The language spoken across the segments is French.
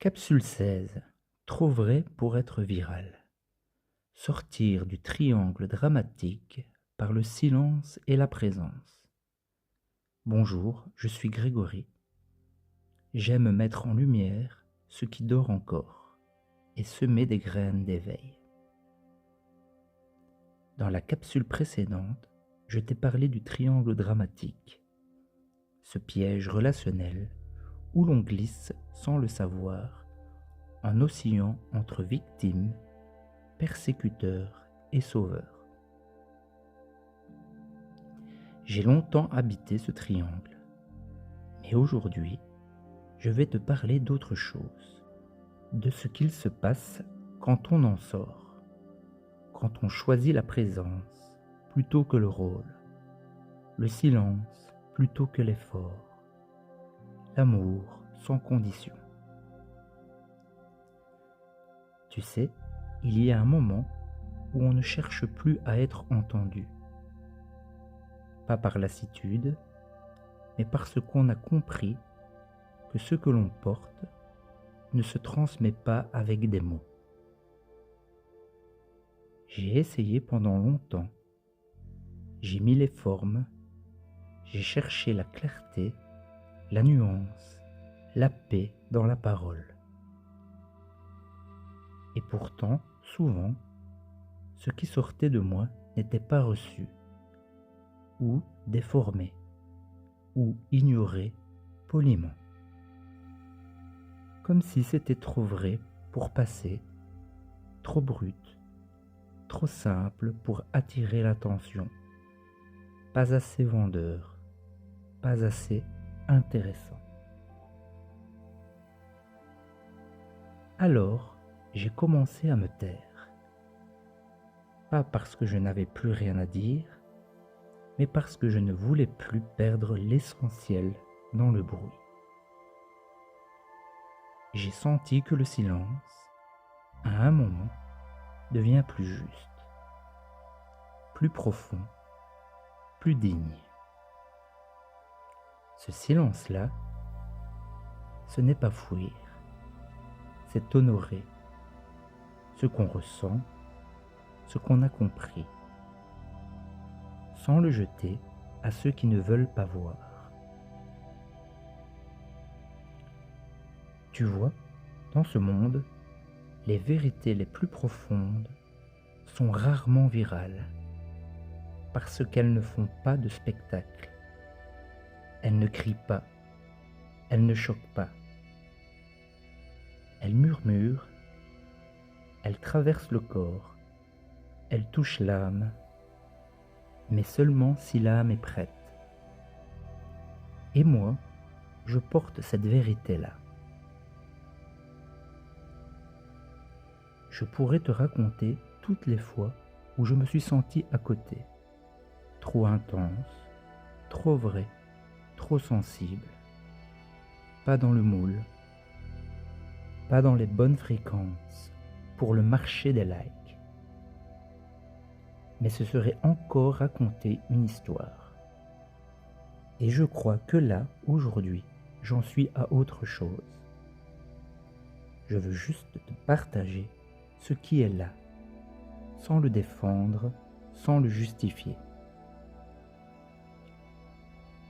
Capsule 16. Trop vrai pour être viral. Sortir du triangle dramatique par le silence et la présence. Bonjour, je suis Grégory. J'aime mettre en lumière ce qui dort encore et semer des graines d'éveil. Dans la capsule précédente, je t'ai parlé du triangle dramatique, ce piège relationnel où l'on glisse sans le savoir en oscillant entre victime, persécuteur et sauveur. J'ai longtemps habité ce triangle, mais aujourd'hui, je vais te parler d'autre chose, de ce qu'il se passe quand on en sort, quand on choisit la présence plutôt que le rôle, le silence plutôt que l'effort, l'amour sans condition. Tu sais, il y a un moment où on ne cherche plus à être entendu, pas par lassitude, mais parce qu'on a compris que ce que l'on porte ne se transmet pas avec des mots. J'ai essayé pendant longtemps, j'ai mis les formes, j'ai cherché la clarté, la nuance, la paix dans la parole. Et pourtant, souvent, ce qui sortait de moi n'était pas reçu, ou déformé, ou ignoré poliment. Comme si c'était trop vrai pour passer, trop brut, trop simple pour attirer l'attention, pas assez vendeur, pas assez intéressant. Alors, j'ai commencé à me taire. Pas parce que je n'avais plus rien à dire, mais parce que je ne voulais plus perdre l'essentiel dans le bruit. J'ai senti que le silence, à un moment, devient plus juste, plus profond, plus digne. Ce silence-là, ce n'est pas fuir, c'est honorer ce qu'on ressent, ce qu'on a compris, sans le jeter à ceux qui ne veulent pas voir. Tu vois, dans ce monde, les vérités les plus profondes sont rarement virales, parce qu'elles ne font pas de spectacle. Elles ne crient pas, elles ne choquent pas. Elles murmurent, elles traversent le corps, elles touchent l'âme, mais seulement si l'âme est prête. Et moi, je porte cette vérité-là. Je pourrais te raconter toutes les fois où je me suis senti à côté, trop intense, trop vrai, trop sensible, pas dans le moule, pas dans les bonnes fréquences pour le marché des likes. Mais ce serait encore raconter une histoire. Et je crois que là, aujourd'hui, j'en suis à autre chose. Je veux juste te partager ce qui est là, sans le défendre, sans le justifier.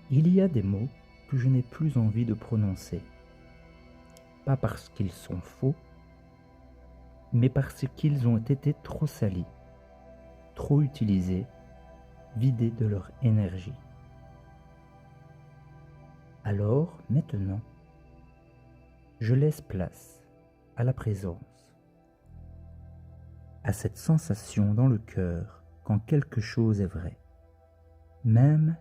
Il y a des mots que je n'ai plus envie de prononcer, pas parce qu'ils sont faux, mais parce qu'ils ont été trop salis, trop utilisés, vidés de leur énergie. Alors, maintenant, je laisse place à la présence, à cette sensation dans le cœur quand quelque chose est vrai, même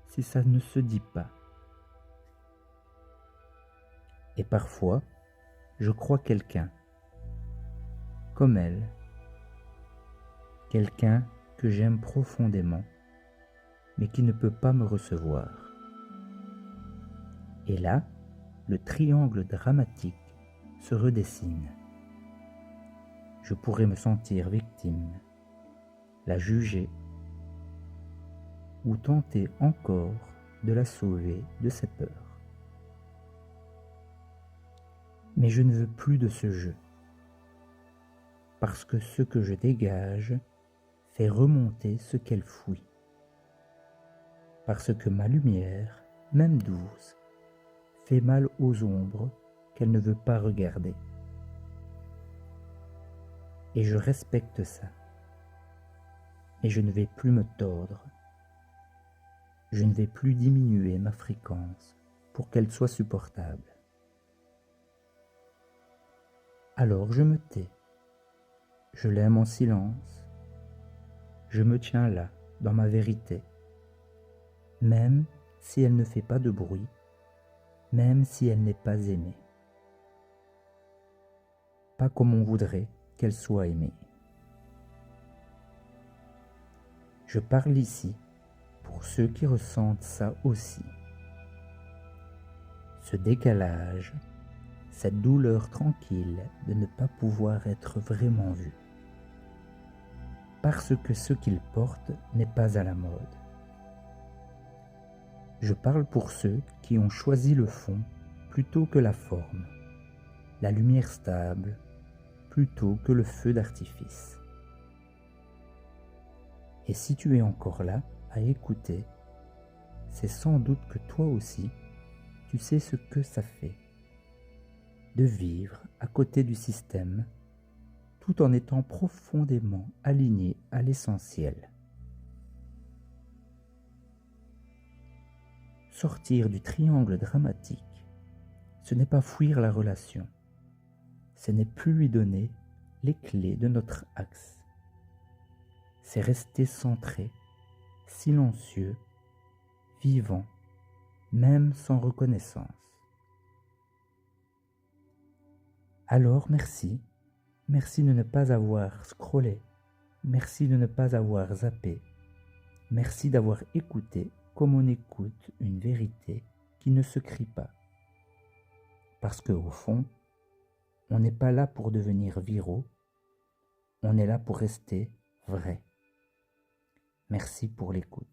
si ça ne se dit pas. Et parfois, je crois quelqu'un, comme elle, quelqu'un que j'aime profondément, mais qui ne peut pas me recevoir. Et là, le triangle dramatique se redessine. Je pourrais me sentir victime, la juger, ou tenter encore de la sauver de ses peurs. Mais je ne veux plus de ce jeu, parce que ce que je dégage fait remonter ce qu'elle fouille, parce que ma lumière, même douce, fait mal aux ombres qu'elle ne veut pas regarder. Et je respecte ça, mais je ne vais plus me tordre, je ne vais plus diminuer ma fréquence pour qu'elle soit supportable. Alors je me tais, je l'aime en silence, je me tiens là, dans ma vérité, même si elle ne fait pas de bruit, même si elle n'est pas aimée. Pas comme on voudrait qu'elle soit aimée. Je parle ici pour ceux qui ressentent ça aussi. Ce décalage, cette douleur tranquille de ne pas pouvoir être vraiment vu. Parce que ce qu'ils portent n'est pas à la mode. Je parle pour ceux qui ont choisi le fond plutôt que la forme, la lumière stable plutôt que le feu d'artifice. Et si tu es encore là à écouter, c'est sans doute que toi aussi, tu sais ce que ça fait de vivre à côté du système tout en étant profondément aligné à l'essentiel. Sortir du triangle dramatique, ce n'est pas fuir la relation, ce n'est plus lui donner les clés de notre axe. C'est rester centré, silencieux, vivant, même sans reconnaissance. Alors merci de ne pas avoir scrollé, merci de ne pas avoir zappé, merci d'avoir écouté comme on écoute une vérité qui ne se crie pas. Parce qu'au fond, on n'est pas là pour devenir viraux, on est là pour rester vrai. Merci pour l'écoute.